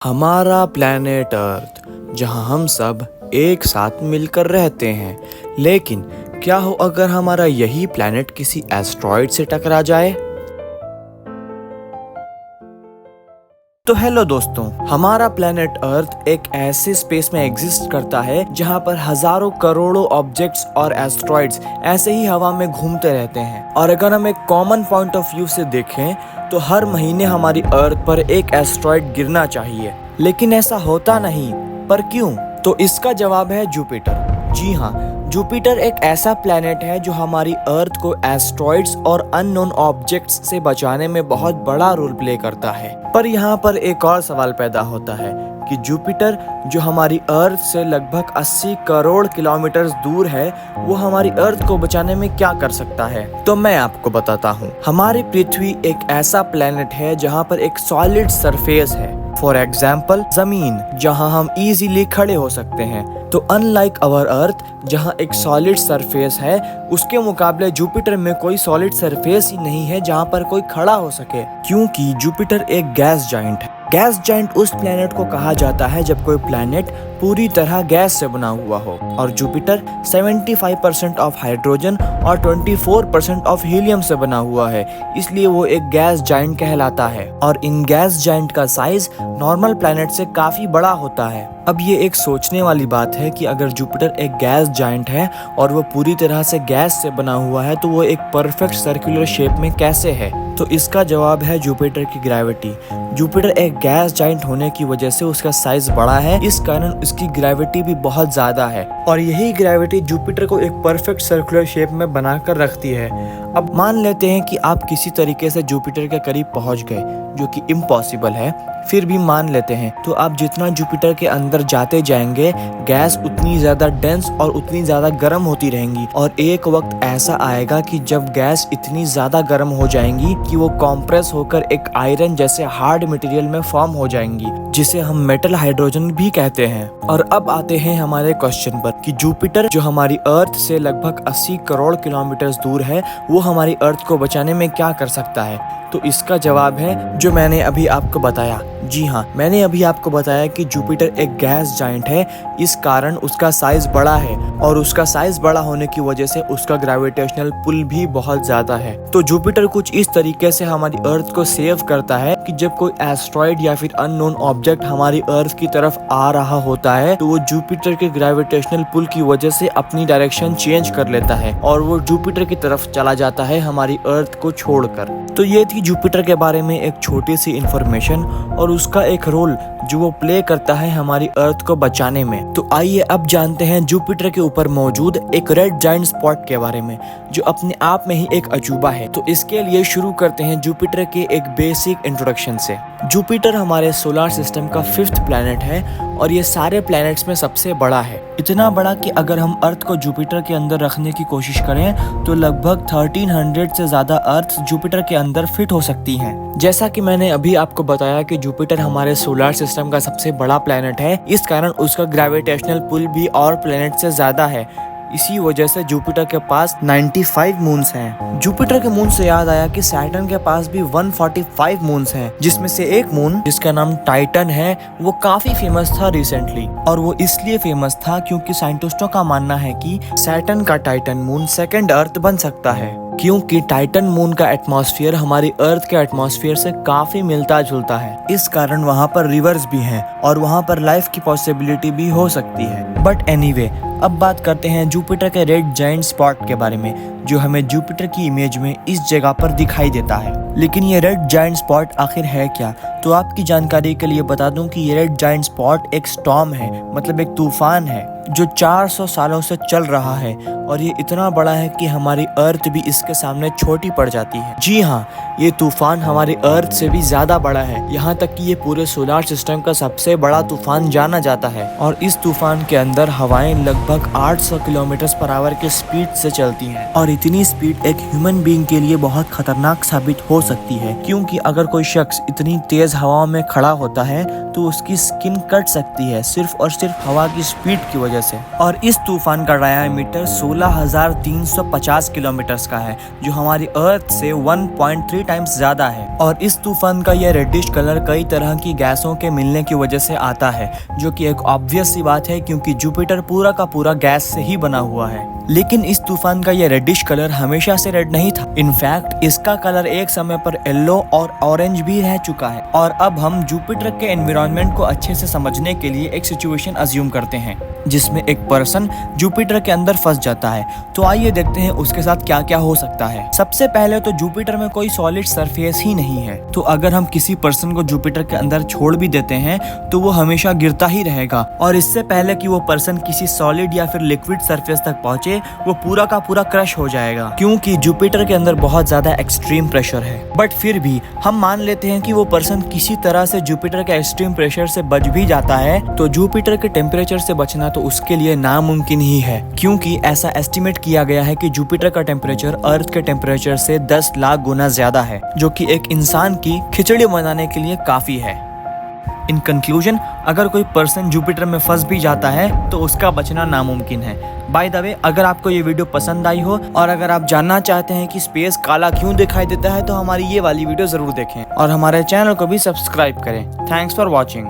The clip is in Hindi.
हमारा प्लैनेट अर्थ जहां हम सब एक साथ मिलकर रहते हैं, लेकिन क्या हो अगर हमारा यही प्लैनेट किसी एस्ट्रॉइड से टकरा जाए। तो हेलो दोस्तों, हमारा प्लैनेट अर्थ एक ऐसे स्पेस में एग्जिस्ट करता है जहां पर हजारों करोड़ों ऑब्जेक्ट्स और एस्ट्रॉइड्स ऐसे ही हवा में घूमते रहते हैं। और अगर हम एक कॉमन पॉइंट ऑफ व्यू से देखें तो हर महीने हमारी अर्थ पर एक एस्ट्रॉइड गिरना चाहिए, लेकिन ऐसा होता नहीं। पर क्यों? तो इसका जवाब है जुपिटर। जी हाँ, जुपिटर एक ऐसा प्लैनेट है जो हमारी अर्थ को एस्ट्रॉइड्स और अननोन ऑब्जेक्ट्स से बचाने में बहुत बड़ा रोल प्ले करता है। पर यहाँ पर एक और सवाल पैदा होता है कि जुपिटर जो हमारी अर्थ से लगभग 80 करोड़ किलोमीटर दूर है, वो हमारी अर्थ को बचाने में क्या कर सकता है। तो मैं आपको बताता हूँ। हमारी पृथ्वी एक ऐसा प्लैनेट है जहाँ पर एक सॉलिड सरफेस है। फॉर एग्जाम्पल जमीन, जहां हम इजीली खड़े हो सकते हैं। तो अनलाइक अवर अर्थ जहां एक सॉलिड सरफेस है, उसके मुकाबले जुपिटर में कोई सॉलिड सरफेस ही नहीं है जहां पर कोई खड़ा हो सके, क्योंकि जुपिटर एक गैस जाइंट है। गैस जाइंट उस प्लैनेट को कहा जाता है जब कोई प्लैनेट पूरी तरह गैस से बना हुआ हो, और जुपिटर 75% ऑफ हाइड्रोजन और 24% ऑफ हीलियम से बना हुआ है, इसलिए वो एक गैस जाइंट कहलाता है। और इन गैस जाइंट का साइज नॉर्मल प्लैनेट से काफी बड़ा होता है। अब ये एक सोचने वाली बात है कि अगर जुपिटर एक गैस जाइंट है और वो पूरी तरह से गैस से बना हुआ है, तो वो एक परफेक्ट सर्कुलर शेप में कैसे है? तो इसका जवाब है जुपिटर की ग्रेविटी। जुपिटर एक गैस जाइंट होने की वजह से उसका साइज बड़ा है, इस कारण उसकी ग्रेविटी भी बहुत ज्यादा है, और यही ग्रेविटी जुपिटर को एक परफेक्ट सर्कुलर शेप में बनाकर रखती है। अब मान लेते हैं कि आप किसी तरीके से जुपिटर के करीब पहुंच गए, जो कि इम्पॉसिबल है, फिर भी मान लेते हैं। तो आप जितना जुपिटर के अंदर जाते जाएंगे, गैस उतनी ज्यादा डेंस और उतनी ज्यादा गर्म होती रहेंगी, और एक वक्त ऐसा आएगा कि जब गैस इतनी ज्यादा गर्म हो जाएंगी कि वो कॉम्प्रेस होकर एक आयरन जैसे हार्ड मटेरियल में फॉर्म हो जाएंगी, जिसे हम मेटल हाइड्रोजन भी कहते हैं। और अब आते हैं हमारे क्वेश्चन पर कि जुपिटर जो हमारी अर्थ से लगभग 80 करोड़ किलोमीटर दूर है, वो हमारी अर्थ को बचाने में क्या कर सकता है। तो इसका जवाब है जो मैंने अभी आपको बताया। जी हाँ, मैंने अभी आपको बताया कि जुपिटर एक गैस जाइंट है, इस कारण उसका साइज बड़ा है, और उसका साइज बड़ा होने की वजह से उसका ग्रेविटेशनल पुल भी बहुत ज्यादा है। तो जुपिटर कुछ इस तरीके से हमारी अर्थ को सेव करता है कि जब कोई एस्ट्रॉइड या फिर अननोन ऑब्जेक्ट हमारी अर्थ की तरफ आ रहा होता है, तो वो जुपिटर के ग्रेविटेशनल पुल की वजह से अपनी डायरेक्शन चेंज कर लेता है और वो जुपिटर की तरफ चला जाता है हमारी अर्थ को छोड़कर। तो ये थी जुपिटर के बारे में एक छोटी सी इंफॉर्मेशन और उसका एक रोल जो वो प्ले करता है हमारी अर्थ को बचाने में। तो आइए अब जानते हैं जुपिटर के ऊपर मौजूद एक रेड जाइंट स्पॉट के बारे में, जो अपने आप में ही एक अजूबा है। तो इसके लिए शुरू करते हैं जुपिटर के एक बेसिक इंट्रोडक्शन से। जुपिटर हमारे सोलर सिस्टम का 5th प्लैनेट है और ये सारे प्लैनेट्स में सबसे बड़ा है। इतना बड़ा कि अगर हम अर्थ को जुपिटर के अंदर रखने की कोशिश करें तो लगभग 1300 से ज्यादा अर्थ जुपिटर के अंदर फिट हो सकती हैं। जैसा कि मैंने अभी आपको बताया कि जुपिटर हमारे सोलर सिस्टम का सबसे बड़ा प्लैनेट है, इस कारण उसका ग्रेविटेशनल पुल भी और प्लैनेट से ज्यादा है। इसी वजह से जुपिटर के पास 95 मून्स हैं। जुपिटर के मून से याद आया कि सैटर्न के पास भी 145 मून्स हैं, जिसमें से एक मून जिसका नाम टाइटन है, वो काफी फेमस था रिसेंटली। और वो इसलिए फेमस था क्योंकि साइंटिस्टों का मानना है कि सैटर्न का टाइटन मून सेकंड अर्थ बन सकता है, क्योंकि टाइटन मून का एटमॉस्फेयर हमारी अर्थ के एटमॉस्फेयर से काफी मिलता जुलता है। इस कारण वहाँ पर रिवर्स भी हैं और वहाँ पर लाइफ की पॉसिबिलिटी भी हो सकती है। बट एनीवे, अब बात करते हैं जुपिटर के रेड जाइंट स्पॉट के बारे में, जो हमें जुपिटर की इमेज में इस जगह पर दिखाई देता है। लेकिन ये रेड जाइंट स्पॉट आखिर है क्या? तो आपकी जानकारी के लिए बता दूं कि ये रेड जाइंट स्पॉट एक स्टॉर्म है, मतलब एक तूफान है जो 400 सालों से चल रहा है, और ये इतना बड़ा है कि हमारी अर्थ भी इसके सामने छोटी पड़ जाती है। जी हाँ, ये तूफान हमारी अर्थ से भी ज्यादा बड़ा है, यहाँ तक कि ये पूरे सोलर सिस्टम का सबसे बड़ा तूफान जाना जाता है। और इस तूफान के अंदर हवाएं लगभग 800 किलोमीटर पर आवर की स्पीड से चलती हैं, और इतनी स्पीड एक ह्यूमन बीइंग के लिए बहुत खतरनाक साबित हो सकती है, क्योंकि अगर कोई शख्स इतनी तेज तेज हवाओं में खड़ा होता है तो उसकी स्किन कट सकती है सिर्फ और सिर्फ हवा की स्पीड की वजह से। और इस तूफान का डायमीटर 16,350 किलोमीटर का है, जो हमारी अर्थ से 1.3 टाइम्स ज्यादा है। और इस तूफान का यह रेडिश कलर कई तरह की गैसों के मिलने की वजह से आता है, जो कि एक ऑब्वियस सी बात है क्योंकि जुपिटर पूरा का पूरा गैस से ही बना हुआ है। लेकिन इस तूफान का यह रेडिश कलर हमेशा से रेड नहीं था। इनफैक्ट इसका कलर एक समय पर येलो और ऑरेंज भी रह चुका है। और अब हम जुपिटर के एनवायरनमेंट को अच्छे से समझने के लिए एक सिचुएशन अज्यूम करते हैं जिसमें एक पर्सन जुपिटर के अंदर फंस जाता है। तो आइए देखते हैं उसके साथ क्या क्या हो सकता है। सबसे पहले तो जुपिटर में कोई सॉलिड सरफेस ही नहीं है, तो अगर हम किसी पर्सन को जुपिटर के अंदर छोड़ भी देते हैं तो वो हमेशा गिरता ही रहेगा। और इससे पहले कि वो पर्सन किसी सॉलिड या फिर लिक्विड सरफेस तक पहुंचे, वो पूरा का पूरा क्रश हो जाएगा, क्योंकि जुपिटर के अंदर बहुत ज्यादा एक्सट्रीम प्रेशर है। बट फिर भी हम मान लेते हैं कि वो पर्सन किसी तरह से जुपिटर के एक्सट्रीम प्रेशर से बच भी जाता है, तो जुपिटर के टेम्परेचर से बचना तो उसके लिए नामुमकिन ही है, क्योंकि ऐसा एस्टिमेट किया गया है कि जुपिटर का टेम्परेचर अर्थ के टेम्परेचर से 10 लाख गुना ज्यादा है, जो कि एक इंसान की खिचड़ी बनाने के लिए काफी है। इन कंक्लूजन, अगर कोई पर्सन जुपिटर में फंस भी जाता है तो उसका बचना नामुमकिन है। बाय द वे, अगर आपको ये वीडियो पसंद आई हो और अगर आप जानना चाहते हैं कि स्पेस काला क्यों दिखाई देता है, तो हमारी ये वाली वीडियो जरूर देखें और हमारे चैनल को भी सब्सक्राइब करें। Thanks for watching.